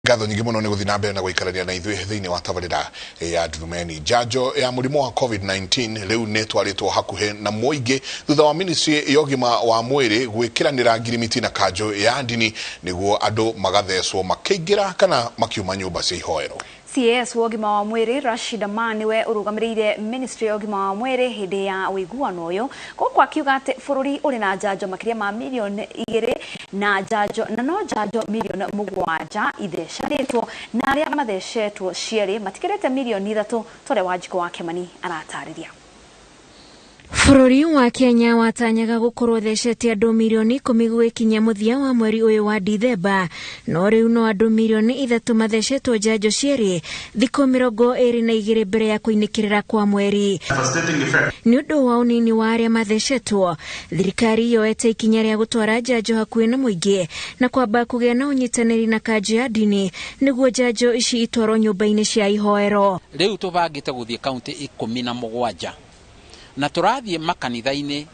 Ngatho nyingi muno ni guthina mbere na guikarania na ithui thiini wa tabarira ya Ndurumeni. Njanjo ya murimu wa COVID-19 riu ne twaritwo hakuhe na muingi thutha wa ministry ya ugima wa mwiri gwikiranira ngirimiti na kanjo ya ndini niguo andu magathecwo makiingira kana makiuma nyumba cia ihoero. CS wogima wa mwiri Rashid Amani we urugamirire ministry ya ugima wa mwiri hindi ya wiguano uyu kwa kiuga ati bururi uri na njanjo makiria ma milioni 2 na njanjo na no njanjo milioni 7 ithesharitwo na aria mathecetwo cieri matikirete milioni 3 tore Wanjiko wa Kimani aratariria. Bururi wa Kenya watanyaga gukorwo thecete andu milioni 10 gwikinya muthia wa mweri uyu wa Dithemba, no riu no andu milioni 3 mathecetwo njanjo cieri thiko 22 mbere ya kuinikirira kwa mweri. Ni undu wa unini wa aria mathecetwo, thirikari yoete ikinya ria gutwara njanjo hakuhi na muingi na kwamba kugia na unyitaniri na kanjo ya ndini niguo njanjo ici itwarwo nyumba-ini cia ihoero. Riu tubangite guthie kaunti 17 na turathie makanitha-ini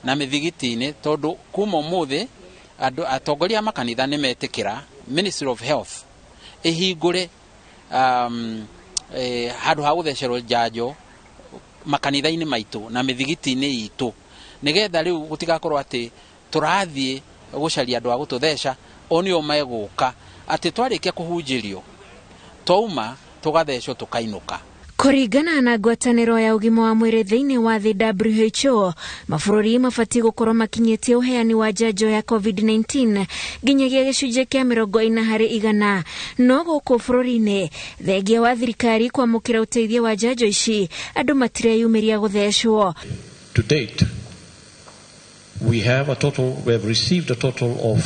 na mithigiti-ini tondu kuma umuthi andu atongoria makanitha ni metikira Ministry of Health ihingure handu ha guthecerwo njanjo makanitha-ini maitu na mithigiti-ini itu nigetha riu gutigakorwo ati turathie gucaria andu a gututheca onio meguka ati twarikia kuhunjirio twauma tugathecwo tukainuka. Kuringana na ngwataniro ya ugima wa mwiri thiini wa thi WHO, mabururi mabati gukorwo makinyitie uheani wa njanjo ya COVID-19 nginyagia gicunje kia 40%, no guku bururi-ini thengia wa thirikari kwamukira uteithio wa njanjo ici andu matireyumiria guthecwo. To date, we have received a total of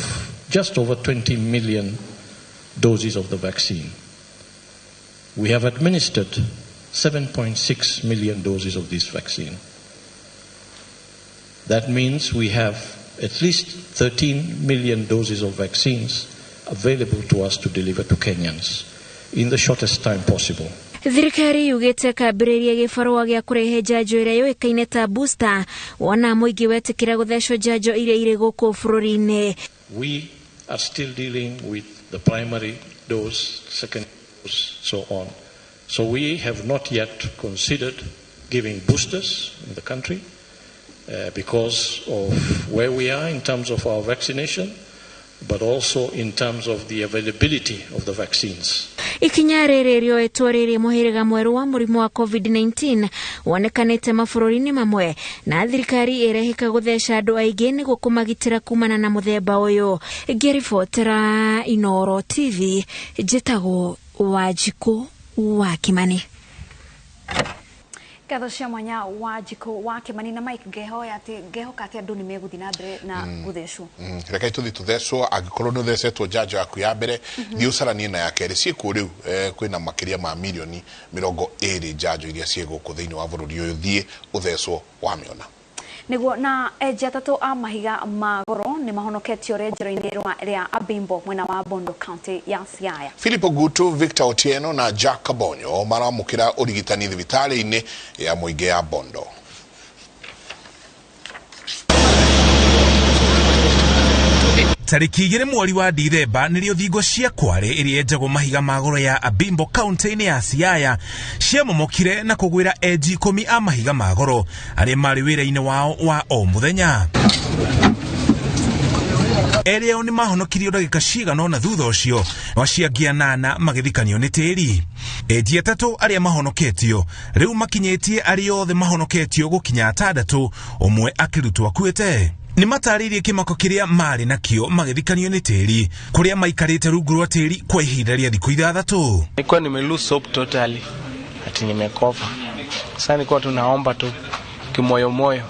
just over 20 million doses of the vaccine. We have administered 7.6 million doses of this vaccine. That means we have at least 13 million doses of vaccines available to us to deliver to Kenyans in the shortest time possible. Thirikari yugite kambiriria gibarua gia kurehe njanjo iria yoikaine ta booster wona muingi wetikira guthecwo njanjo iria iri guku bururi-ini. We are still dealing with the primary dose, second dose, so on. So we have not yet considered giving boosters in the country because of where we are in terms of our vaccination, but also in terms of the availability of the vaccines. Ikinya riri rioetwo riri muhiriga mweru wa murimu wa COVID-19 wonekanite mabururi-ini mamwe na thirikari irehika gutheca andu aingi niguo kumagitira kumana na muthemba uyu. Ngiribotera Inooro TV, njitagwo Wanjiko wa Kimani. Ngatho cia mwanya Wanjiko wa Kimani na Mike ngehoka ati andu ni meguthina mbere na guthecwo. Reke tuthi tuthecwo agikorwo no thecetwo njanjo yaku ya mbere thi ucaranie na ya keri ciku riu kwina makiria ma milioni 20 njanjo iria cieguku thiini wa bururi uyu thie uthecwo wa miona. Niguo na atatu a mahiga magoro ni mahonoketio renjero-ini ria Abimbo mwena wa Bondo County ya Siaya. Philip Gutu, Victor Otieno na Jack Kabonyo maramukira urigitani thibitari-ini ya muingi ya Bondo. Tariki 2 mweri wa Dithemba nirio thingo cia kware iria enjagwo mahiga magoro ya Abimbo County-ini ya Siaya ciamomokire na kugwira eji 10 a mahiga magoro aria mari wira-ini wao wa o muthenya. Eria ni mahonokirio ndagika cigana na thutha ucio waciangia 8 magithikanio ni tiri. Eji 3 aria mahonoketio riu makinyitie ari othe mahonoketio gukinya 6, umwe akirutwo akuite. Ni mataririe kimako kiria mari nakio magithikanio ni tiri kuria maikarite rungu rwa tiri kwa ihinda ria thiku 6. Nilikuwa nimelose hope totally ati nimekofa. Sasa nilikuwa tunaomba tu kimoyo moyo.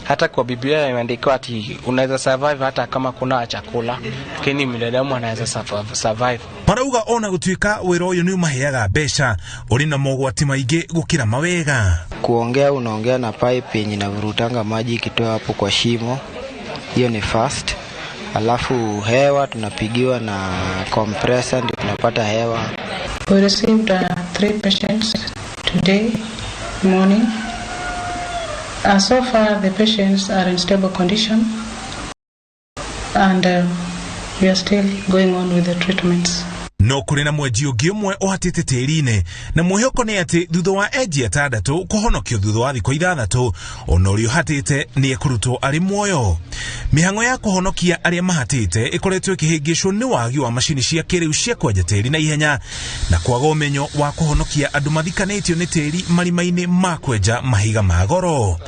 Hata kwa Biblia imeandikwa ati unaweza survive hata kama kuna chakula, lakini binadamu anaweza survive. Marauga ona gutuika wira uyu ni umaheaga mbeca uri na mogwati maingi gukira mawega. Kuongea unaongea na pipe yenye inavurutanga maji ikitoa hapo kwa shimo, hiyo ni fast. Alafu hewa tunapigiwa na compressor ndio tunapata hewa. We received 3 patients today morning. So far the patients are in stable condition and we are still going on with the treatments. no kuri na mwenji ungi umwe uhatite tiri-ini na mwihoko ni ati thutha wa enji 6 kuhonokio thutha wa thikũ 6 ona ũrĩa ũhatĩte ni ekurutwo ari muoyo. Mihango ya kuhonokia aria mahatĩte ikoretwo ikihĩngĩcwo ni wagi wa macini cia kĩrĩu cia kwenja tĩri na ihenya na kwaga ũmenyo wa kuhonokia andu mathikanĩtio ni tĩri marima-inĩ ma kwenja mahiga ma goro.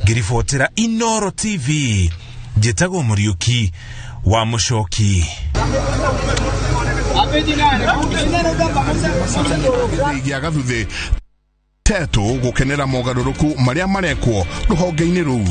Ngiribotera Inooro TV, njĩtagwo Mũriũki wa Mũcoki. Ligi ya gathuthi tetu gukenera mogarũrũku maria marekwo ruhonge-inĩ rũu.